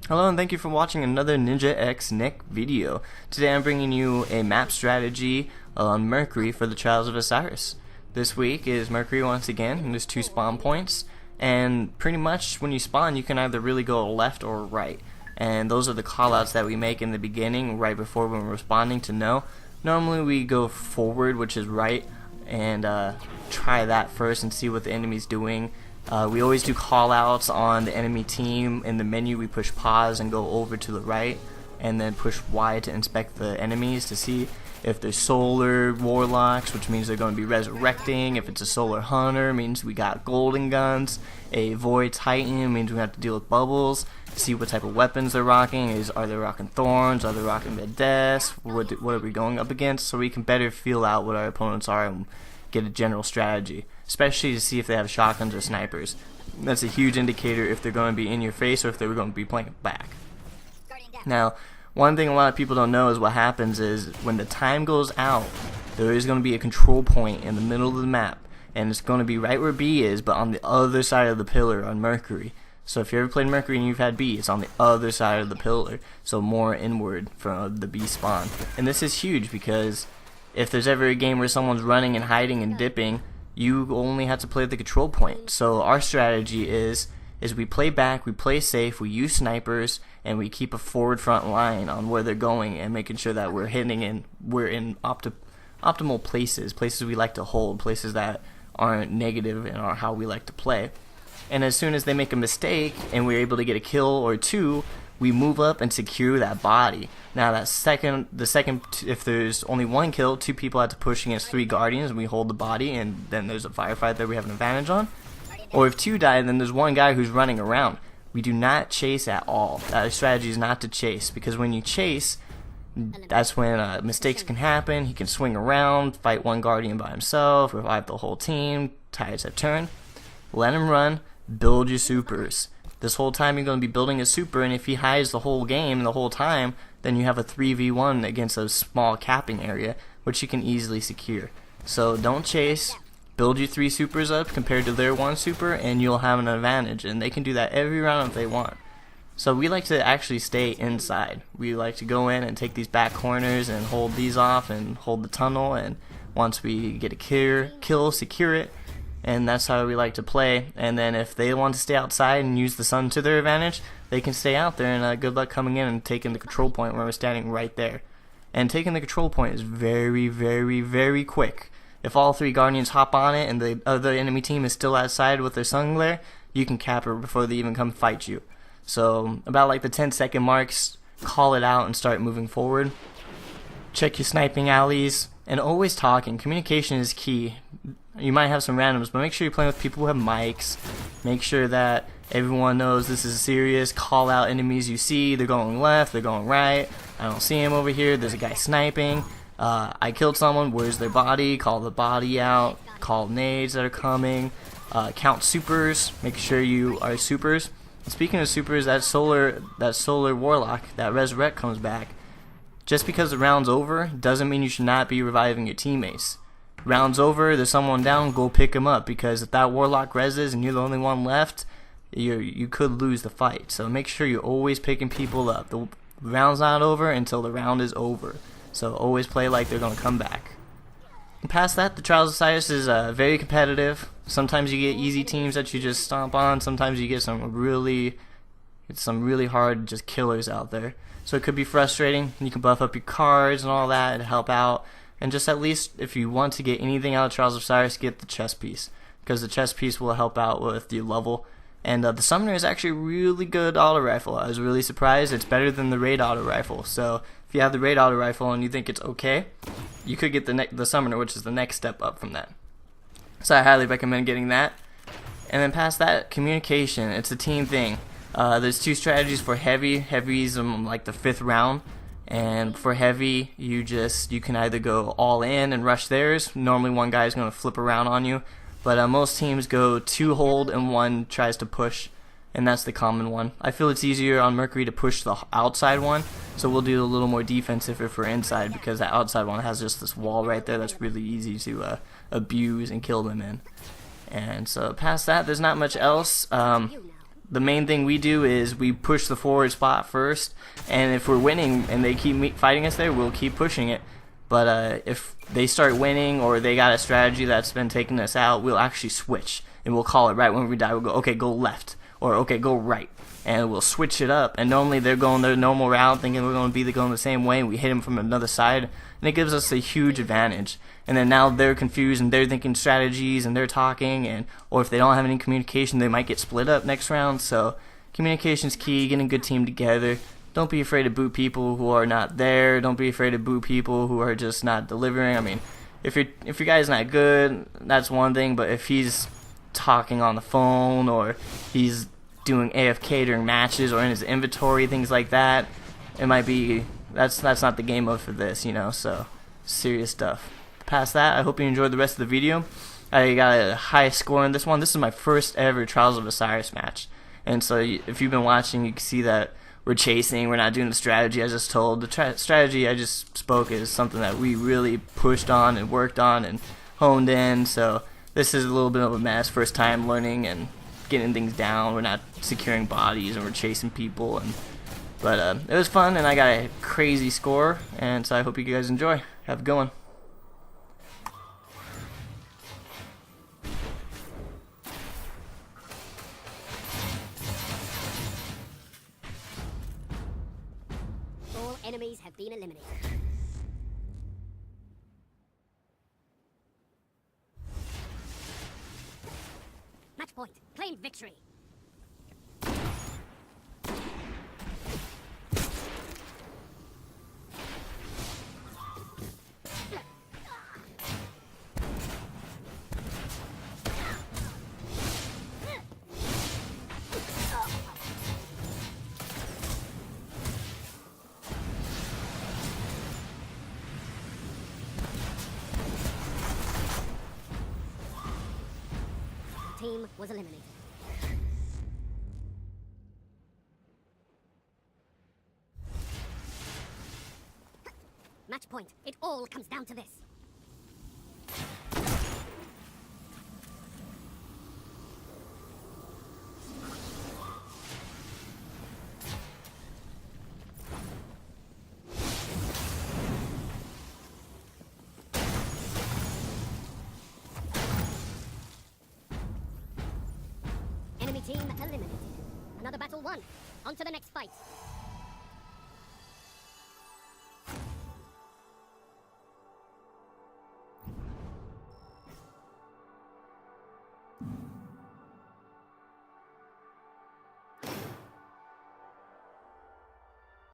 Hello and thank you for watching another Ninja X Nick video. Today I'm bringing you a map strategy on Mercury for the Trials of Osiris. This week is Mercury once again, and there's 2 spawn points, and pretty much when you spawn you can either really go left or right, and those are the callouts that we make in the beginning right before when we're responding to no. Normally we go forward, which is right, and try that first and see what the enemy's doing. We always do callouts on the enemy team. In the menu we push pause and go over to the right, and then push Y to inspect the enemies to see if they're solar warlocks, which means they're going to be resurrecting. If it's a solar hunter, it means we got golden guns. A void titan means we have to deal with bubbles. See what type of weapons they're rocking. Are they rocking thorns? Are they rocking mid deaths? What are we going up against? So we can better feel out what our opponents are and get a general strategy, especially to see if they have shotguns or snipers. That's a huge indicator if they're going to be in your face or if they're going to be playing back. Now, one thing a lot of people don't know is what happens is when the time goes out, there is going to be a control point in the middle of the map, and it's going to be right where B is, but on the other side of the pillar on Mercury. So if you ever played Mercury and you've had B, it's on the other side of the pillar, so more inward from the B spawn. And this is huge because if there's ever a game where someone's running and hiding and dipping, you only have to play the control point. So our strategy is we play back, we play safe, we use snipers, and we keep a forward front line on where they're going and making sure that we're hitting and we're in optimal places we like to hold, places that aren't negative in how we like to play. And as soon as they make a mistake and we're able to get a kill or two, we move up and secure that body. Now if there's only one kill, 2 people have to push against 3 guardians and we hold the body, and then there's a firefight that we have an advantage on. Or if 2 die, then there's 1 guy who's running around. We do not chase at all. That strategy is not to chase, because when you chase, that's when mistakes can happen. He can swing around, fight 1 guardian by himself, revive the whole team, tides have turned. Let him run, build your supers. This whole time you're going to be building a super, and if he hides the whole game, the whole time, then you have a 3v1 against a small capping area, which you can easily secure. So don't chase, build your 3 supers up compared to their 1 super, and you'll have an advantage, and they can do that every round if they want. So we like to actually stay inside. We like to go in and take these back corners and hold these off and hold the tunnel, and once we get a kill, secure it. And that's how we like to play. And then if they want to stay outside and use the sun to their advantage, they can stay out there, and good luck coming in and taking the control point where we're standing right there. And taking the control point is very, very, very quick. If all 3 guardians hop on it and the other enemy team is still outside with their sun glare, you can cap her before they even come fight you. So about like the 10-second marks, call it out and start moving forward. Check your sniping alleys, and always talking. Communication is key. You might have some randoms, but make sure you're playing with people who have mics. Make sure that everyone knows this is serious. Call out enemies you see. They're going left, they're going right. I don't see him over here. There's a guy sniping. I killed someone. Where's their body? Call the body out. Call nades that are coming. Count supers. Make sure you are supers. Speaking of supers, that solar warlock, that resurrect comes back. Just because the round's over doesn't mean you should not be reviving your teammates. Round's over, there's someone down, go pick him up, because if that warlock reses and you're the only one left, you could lose the fight. So make sure you're always picking people up. The round's not over until the round is over. So always play like they're going to come back. And past that, the Trials of Osiris is very competitive. Sometimes you get easy teams that you just stomp on. Sometimes you get some really hard just killers out there. So it could be frustrating. You can buff up your cards and all that to help out. And just at least, if you want to get anything out of Trials of Osiris, get the chest piece, because the chest piece will help out with your level. And the summoner is actually a really good auto rifle. I was really surprised. It's better than the raid auto rifle. So if you have the raid auto rifle and you think it's okay, you could get the summoner, which is the next step up from that. So I highly recommend getting that. And then past that, communication. It's a team thing. There's 2 strategies for heavy. Heavy's like the 5th round. And for heavy, you can either go all in and rush theirs. Normally 1 guy is going to flip around on you, but most teams go 2 hold and 1 tries to push, and that's the common one. I feel it's easier on Mercury to push the outside one, so we'll do a little more defensive if we're inside, because the outside one has just this wall right there that's really easy to abuse and kill them in. And so past that, there's not much else. the main thing we do is we push the forward spot first, and if we're winning and they keep fighting us there, we'll keep pushing it. But if they start winning or they got a strategy that's been taking us out, we'll actually switch, and we'll call it right when we die. We'll go, okay, go left, or okay, go right, and we'll switch it up. And normally they're going their normal route, thinking we're going to be going the same way, and we hit them from another side, and it gives us a huge advantage. And then now they're confused and they're thinking strategies and they're talking, and or if they don't have any communication, they might get split up next round. So communication's key, getting a good team together. Don't be afraid to boo people who are not there. Don't be afraid to boo people who are just not delivering. I mean, if your guy's not good, that's one thing, but if he's talking on the phone or he's doing AFK during matches or in his inventory, things like that, it might be that's not the game mode for this, you know. So serious stuff. Past that, I hope you enjoyed the rest of the video. I got a high score in this one. This is my first ever Trials of Osiris match, and so if you've been watching, you can see that we're chasing, we're not doing the strategy I just told. The strategy I just spoke is something that we really pushed on and worked on and honed in. So this is a little bit of a mess, first time learning and getting things down. We're not securing bodies and we're chasing people, but it was fun, and I got a crazy score, and so I hope you guys enjoy. Have a good one. All enemies have been eliminated. Match point. Claim victory. Team was eliminated. Match point. It all comes down to this. Enemy team eliminated. Another battle won. On to the next fight.